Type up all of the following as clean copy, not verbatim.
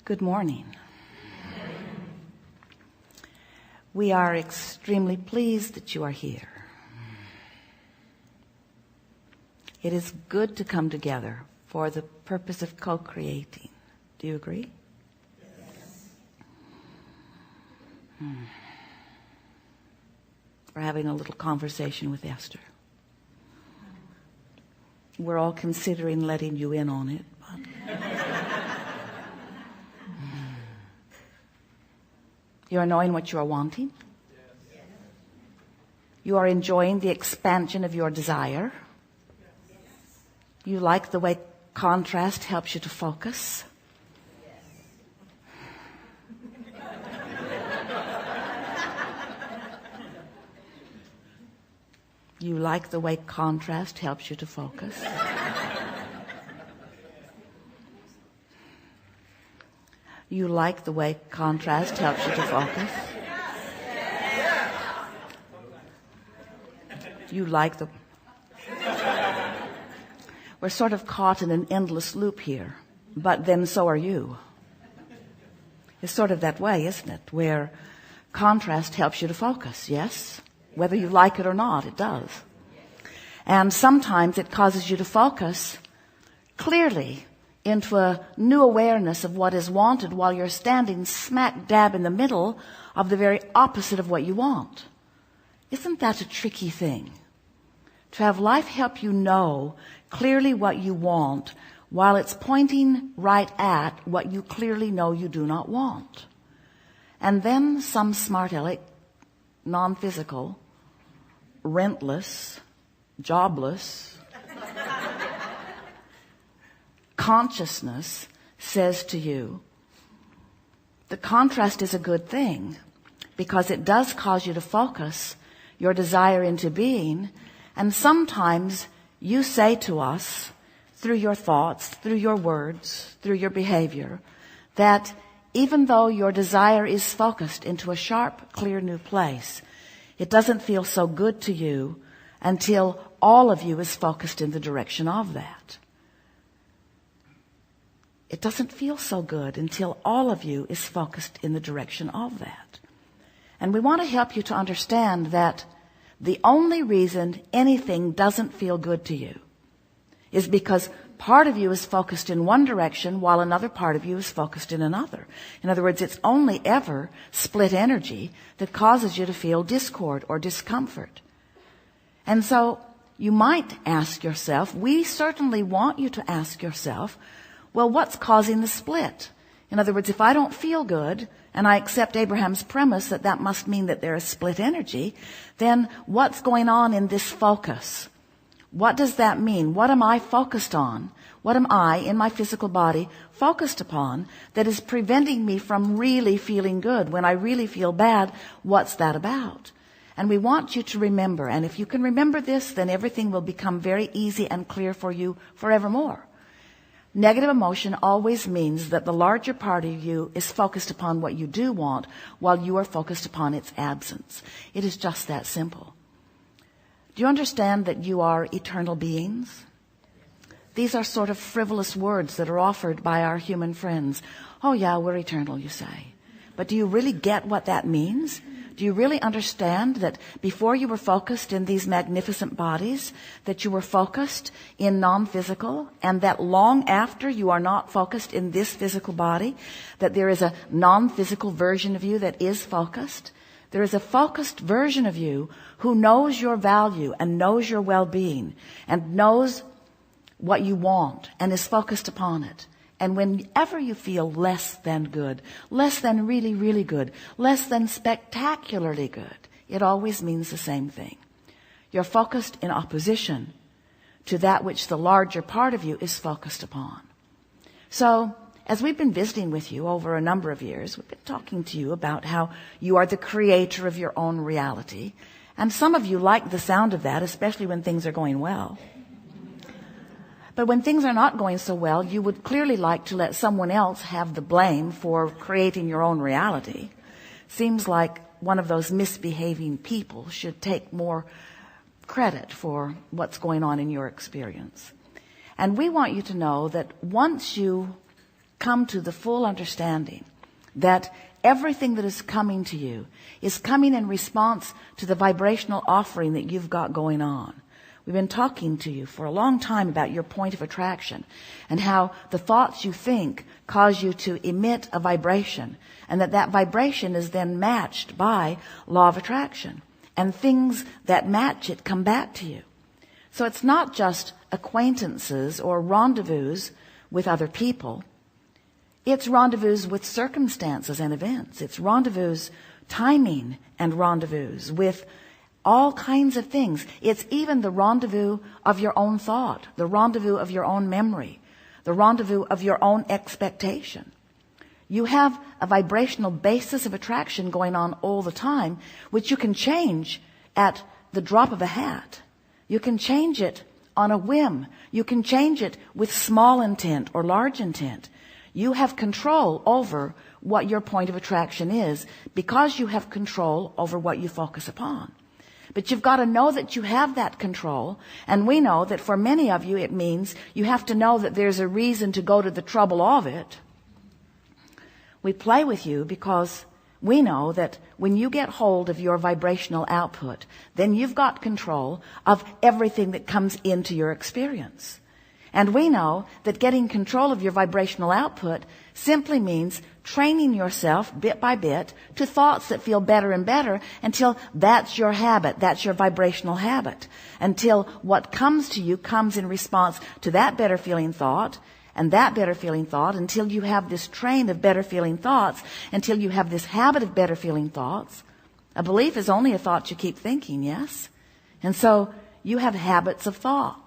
Good morning. We are extremely pleased that you are here. It is good to come together for the purpose of co-creating. Do you agree? Yes. We're having a little conversation with Esther. We're all considering letting you in on it. You are knowing what you are wanting. Yes. You are enjoying the expansion of your desire. Yes. You like the way contrast helps you to focus. You like the way contrast helps you to focus. You like the way contrast helps you to focus. You like the... We're sort of caught in an endless loop here, but then so are you. It's sort of that way, isn't it? Where contrast helps you to focus, yes? Whether you like it or not, it does. And sometimes it causes you to focus clearly into a new awareness of what is wanted while you're standing smack dab in the middle of the very opposite of what you want. Isn't that a tricky thing? To have life help you know clearly what you want while it's pointing right at what you clearly know you do not want. And then some smart aleck, non-physical, rentless, jobless consciousness says to you, the contrast is a good thing because it does cause you to focus your desire into being. And sometimes you say to us, through your thoughts, through your words, through your behavior, that even though your desire is focused into a sharp, clear new place, it doesn't feel so good to you until all of you is focused in the direction of that. It doesn't feel so good until all of you is focused in the direction of that. And we want to help you to understand that the only reason anything doesn't feel good to you is because part of you is focused in one direction while another part of you is focused in another. In other words, it's only ever split energy that causes you to feel discord or discomfort. And so you might ask yourself, we certainly want you to ask yourself, well, what's causing the split? In other words, if I don't feel good, and I accept Abraham's premise that that must mean that there is split energy, then what's going on in this focus? What does that mean? What am I focused on? What am I, in my physical body, focused upon that is preventing me from really feeling good? When I really feel bad, what's that about? And we want you to remember, and if you can remember this, then everything will become very easy and clear for you forevermore. Negative emotion always means that the larger part of you is focused upon what you do want while you are focused upon its absence. It is just that simple. Do you understand that you are eternal beings? These are sort of frivolous words that are offered by our human friends. Oh yeah, we're eternal, you say. But do you really get what that means? Do you really understand that before you were focused in these magnificent bodies, that you were focused in non-physical, and that long after you are not focused in this physical body, that there is a non-physical version of you that is focused? There is a focused version of you who knows your value and knows your well-being and knows what you want and is focused upon it. And whenever you feel less than good, less than really, really good, less than spectacularly good, it always means the same thing. You're focused in opposition to that which the larger part of you is focused upon. So, as we've been visiting with you over a number of years, we've been talking to you about how you are the creator of your own reality. And some of you like the sound of that, especially when things are going well. But when things are not going so well, you would clearly like to let someone else have the blame for creating your own reality. Seems like one of those misbehaving people should take more credit for what's going on in your experience. And we want you to know that once you come to the full understanding that everything that is coming to you is coming in response to the vibrational offering that you've got going on. We've been talking to you for a long time about your point of attraction and how the thoughts you think cause you to emit a vibration, and that vibration is then matched by law of attraction, and things that match it come back to you. So it's not just acquaintances or rendezvous with other people. It's rendezvous with circumstances and events. It's rendezvous, timing and rendezvous with all kinds of things. It's even the rendezvous of your own thought, the rendezvous of your own memory, the rendezvous of your own expectation. You have a vibrational basis of attraction going on all the time, which you can change at the drop of a hat. You can change it on a whim. You can change it with small intent or large intent. You have control over what your point of attraction is because you have control over what you focus upon. But you've got to know that you have that control, and we know that for many of you it means you have to know that there's a reason to go to the trouble of it. We play with you because we know that when you get hold of your vibrational output, then you've got control of everything that comes into your experience. And we know that getting control of your vibrational output simply means training yourself bit by bit to thoughts that feel better and better until that's your habit, that's your vibrational habit, until what comes to you comes in response to that better feeling thought and that better feeling thought, until you have this train of better feeling thoughts, until you have this habit of better feeling thoughts. A belief is only a thought you keep thinking, yes? And so you have habits of thought.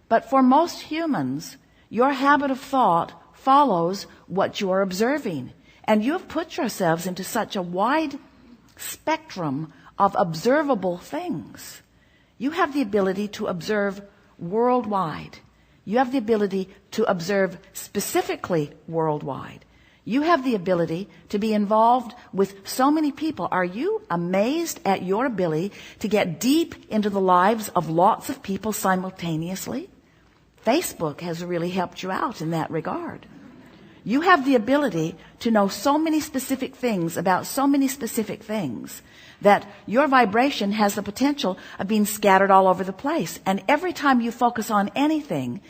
But for most humans, your habit of thought follows what you are observing. And you have put yourselves into such a wide spectrum of observable things. You have the ability to observe worldwide. You have the ability to observe specifically worldwide. You have the ability to be involved with so many people. Are you amazed at your ability to get deep into the lives of lots of people simultaneously? Facebook has really helped you out in that regard. You have the ability to know so many specific things about so many specific things that your vibration has the potential of being scattered all over the place. And every time you focus on anything,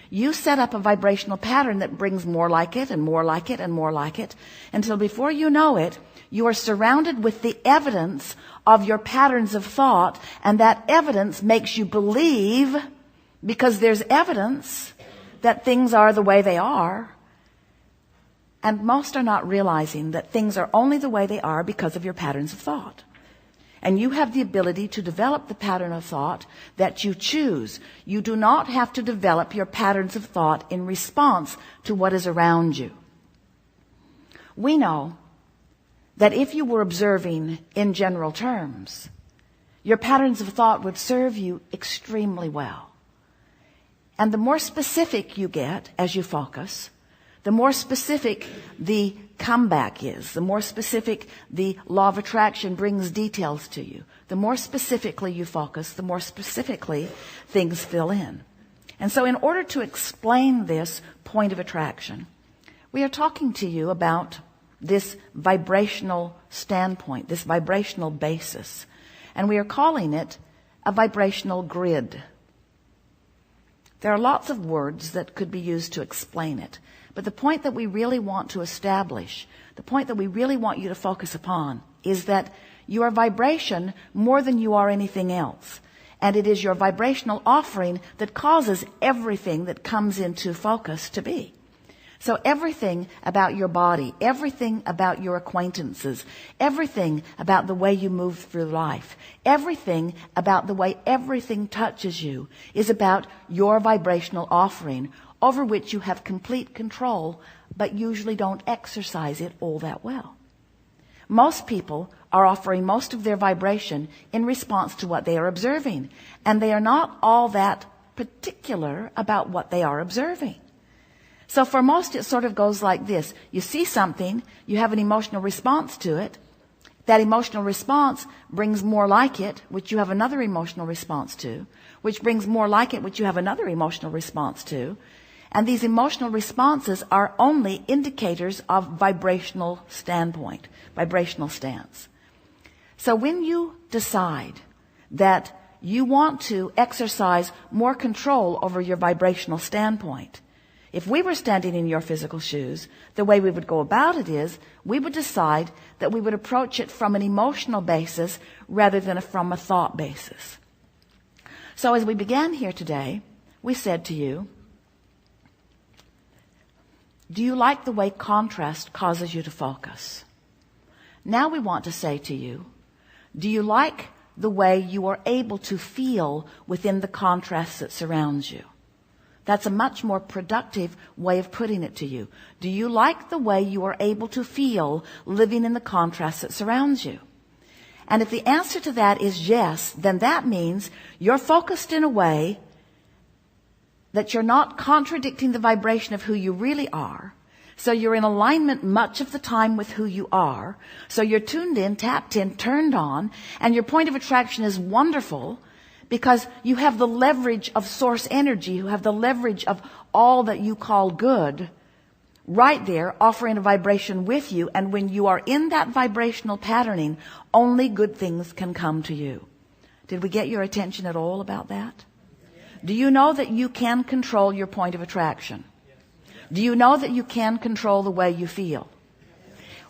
you set up a vibrational pattern that brings more like it and more like it and more like it, until before you know it, you are surrounded with the evidence of your patterns of thought, and that evidence makes you believe, because there's evidence that things are the way they are. And most are not realizing that things are only the way they are because of your patterns of thought. And you have the ability to develop the pattern of thought that you choose. You do not have to develop your patterns of thought in response to what is around you. We know that if you were observing in general terms, your patterns of thought would serve you extremely well. And the more specific you get as you focus, the more specific the comeback is, the more specific the law of attraction brings details to you. The more specifically you focus, the more specifically things fill in. And so in order to explain this point of attraction, we are talking to you about this vibrational standpoint, this vibrational basis. And we are calling it a vibrational grid. There are lots of words that could be used to explain it. But the point that we really want to establish, the point that we really want you to focus upon, is that you are vibration more than you are anything else. And it is your vibrational offering that causes everything that comes into focus to be. So everything about your body, everything about your acquaintances, everything about the way you move through life, everything about the way everything touches you is about your vibrational offering, over which you have complete control, but usually don't exercise it all that well. Most people are offering most of their vibration in response to what they are observing, and they are not all that particular about what they are observing. So for most, it sort of goes like this. You see something, you have an emotional response to it. That emotional response brings more like it, which you have another emotional response to, which brings more like it, which you have another emotional response to. And these emotional responses are only indicators of vibrational standpoint, vibrational stance. So when you decide that you want to exercise more control over your vibrational standpoint, if we were standing in your physical shoes, the way we would go about it is we would decide that we would approach it from an emotional basis rather than from a thought basis. So as we began here today, we said to you, do you like the way contrast causes you to focus? Now we want to say to you, do you like the way you are able to feel within the contrast that surrounds you? That's a much more productive way of putting it to you. Do you like the way you are able to feel living in the contrast that surrounds you? And if the answer to that is yes, then that means you're focused in a way that you're not contradicting the vibration of who you really are. So you're in alignment much of the time with who you are. So you're tuned in, tapped in, turned on, and your point of attraction is wonderful because you have the leverage of source energy, you have the leverage of all that you call good right there offering a vibration with you. And when you are in that vibrational patterning, only good things can come to you. Did we get your attention at all about that? Do you know that you can control your point of attraction? Do you know that you can control the way you feel?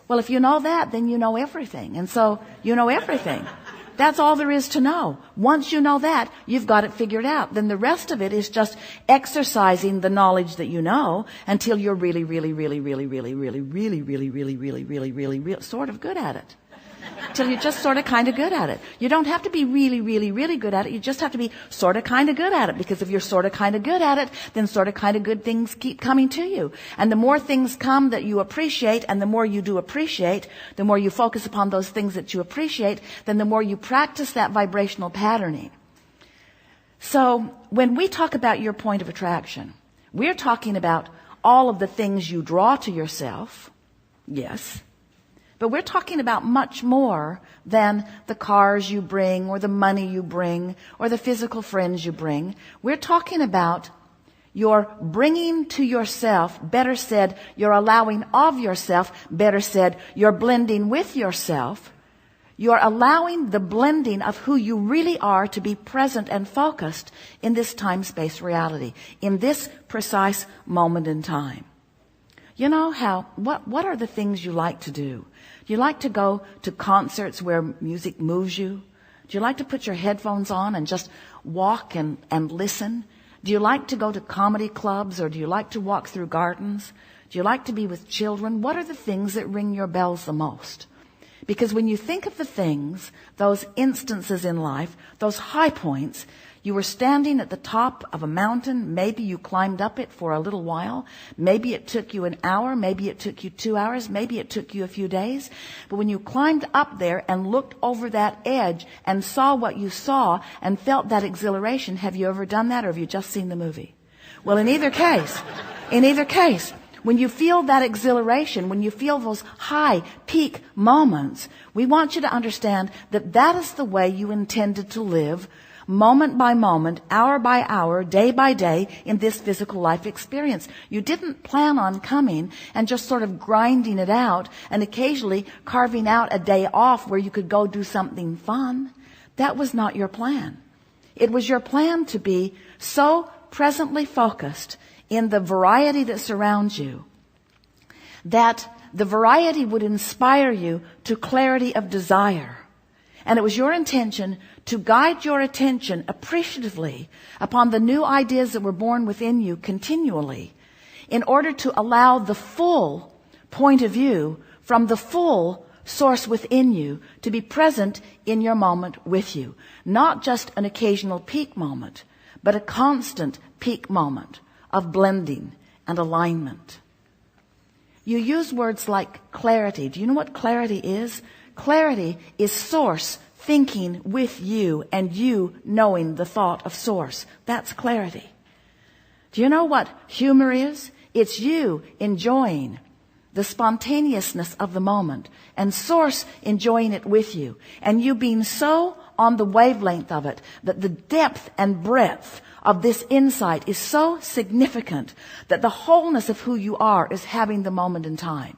Well, if you know that, then you know everything. And so you know everything. That's all there is to know. Once you know that, you've got it figured out. Then the rest of it is just exercising the knowledge that you know until you're really sort of good at it. Till you're just sort of kind of good at it. You don't have to be really good at it. You just have to be sort of kind of good at it. Because if you're sort of kind of good at it, then sort of kind of good things keep coming to you. And the more things come that you appreciate, and the more you do appreciate, the more you focus upon those things that you appreciate, then the more you practice that vibrational patterning. So when we talk about your point of attraction, we're talking about all of the things you draw to yourself. Yes. But we're talking about much more than the cars you bring or the money you bring or the physical friends you bring. We're talking about your bringing to yourself, better said, your allowing of yourself, better said, your blending with yourself. You're allowing the blending of who you really are to be present and focused in this time-space reality, in this precise moment in time. You know what are the things you like to do? Do you like to go to concerts where music moves you? Do you like to put your headphones on and just walk and listen? Do you like to go to comedy clubs, or do you like to walk through gardens? Do you like to be with children? What are the things that ring your bells the most? Because when you think of the things, those instances in life, those high points, you were standing at the top of a mountain. Maybe you climbed up it for a little while. Maybe it took you an hour. Maybe it took you 2 hours. Maybe it took you a few days. But when you climbed up there and looked over that edge and saw what you saw and felt that exhilaration, have you ever done that, or have you just seen the movie? Well, in either case, when you feel that exhilaration, when you feel those high peak moments, we want you to understand that that is the way you intended to live, moment by moment, hour by hour, day by day, in this physical life experience. You didn't plan on coming and just sort of grinding it out and occasionally carving out a day off where you could go do something fun. That was not your plan. It was your plan to be so presently focused in the variety that surrounds you that the variety would inspire you to clarity of desire. And it was your intention to guide your attention appreciatively upon the new ideas that were born within you continually, in order to allow the full point of view from the full source within you to be present in your moment with you. Not just an occasional peak moment, but a constant peak moment of blending and alignment. You use words like clarity. Do you know what clarity is? Clarity is source thinking with you and you knowing the thought of source. That's clarity. Do you know what humor is? It's you enjoying the spontaneousness of the moment and source enjoying it with you, and you being so on the wavelength of it, that the depth and breadth of this insight is so significant that the wholeness of who you are is having the moment in time.